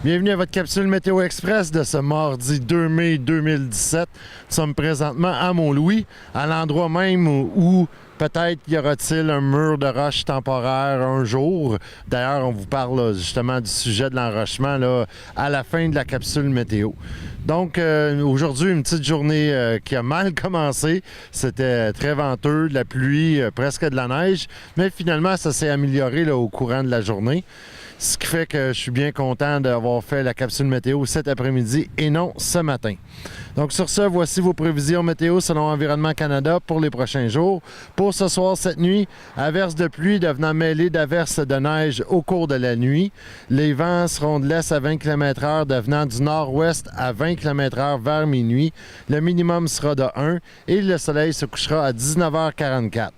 Bienvenue à votre capsule Météo Express de ce mardi 2 mai 2017. Nous sommes présentement à Mont-Louis, à l'endroit même où peut-être y aura-t-il un mur de roche temporaire un jour. D'ailleurs, on vous parle justement du sujet de l'enrochement à la fin de la capsule météo. Donc, aujourd'hui, une petite journée qui a mal commencé. C'était très venteux, de la pluie, presque de la neige. Mais finalement, ça s'est amélioré au courant de la journée. Ce qui fait que je suis bien content d'avoir fait la capsule météo cet après-midi et non ce matin. Donc sur ce, voici vos prévisions météo selon Environnement Canada pour les prochains jours. Pour ce soir, cette nuit, averses de pluie devenant mêlées d'averses de neige au cours de la nuit. Les vents seront de l'est à 20 km/h devenant du nord-ouest à 20 km/h vers minuit. Le minimum sera de 1 et le soleil se couchera à 19h44.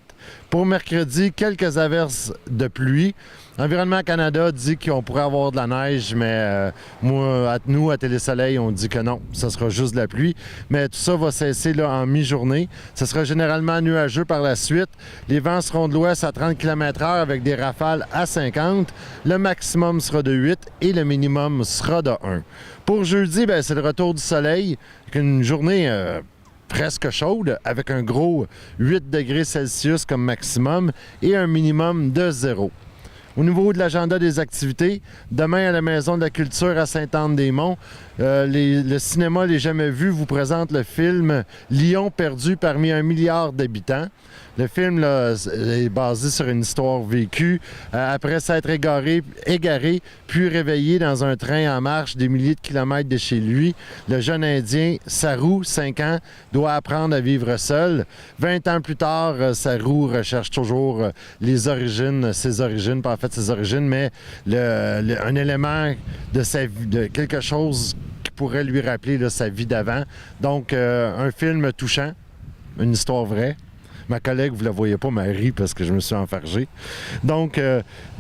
Pour mercredi, quelques averses de pluie. Environnement Canada dit qu'on pourrait avoir de la neige, mais nous, à Télésoleil, on dit que non, ce sera juste de la pluie. Mais tout ça va cesser en mi-journée. Ce sera généralement nuageux par la suite. Les vents seront de l'ouest à 30 km/h avec des rafales à 50. Le maximum sera de 8 et le minimum sera de 1. Pour jeudi, c'est le retour du soleil, avec une journée presque chaude, avec un gros 8 degrés Celsius comme maximum et un minimum de 0. Au niveau de l'agenda des activités, demain à la Maison de la Culture à Sainte-Anne-des-Monts, le cinéma Les Jamais Vus vous présente le film Lion perdu parmi 1 milliard d'habitants. Le film est basé sur une histoire vécue. Après s'être égaré, puis réveillé dans un train en marche des milliers de kilomètres de chez lui, le jeune Indien Saru, 5 ans, doit apprendre à vivre seul. 20 ans plus tard, Saru recherche toujours ses origines, mais un élément de sa vie, de quelque chose qui pourrait lui rappeler sa vie d'avant. Donc, un film touchant, une histoire vraie. Ma collègue, vous ne la voyez pas, m'a ri parce que je me suis enfargé. Donc,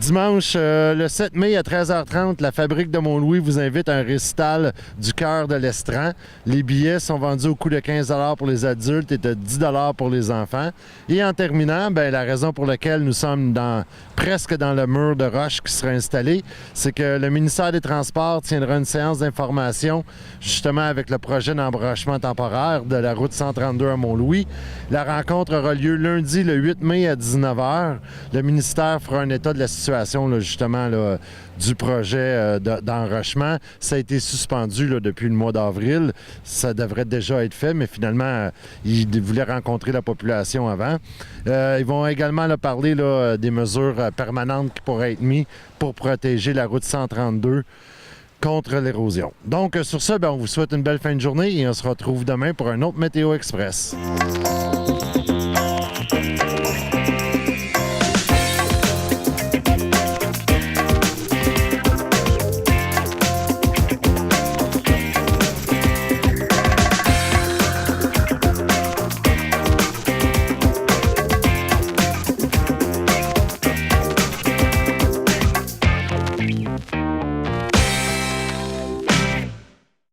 dimanche, le 7 mai à 13h30, la Fabrique de Mont-Louis vous invite à un récital du Chœur de l'Estran. Les billets sont vendus au coût de 15 $ pour les adultes et de 10 $ pour les enfants. Et en terminant, la raison pour laquelle nous sommes presque dans le mur de roche qui sera installé, c'est que le ministère des Transports tiendra une séance d'information justement avec le projet d'embranchement temporaire de la route 132 à Mont-Louis. La rencontre aura lieu lundi, le 8 mai à 19h. Le ministère fera un état de la situation, du projet d'enrochement. Ça a été suspendu depuis le mois d'avril. Ça devrait déjà être fait, mais finalement, ils voulaient rencontrer la population avant. Ils vont également parler des mesures permanentes qui pourraient être mises pour protéger la route 132 contre l'érosion. Donc, sur ce, on vous souhaite une belle fin de journée et on se retrouve demain pour un autre Météo Express.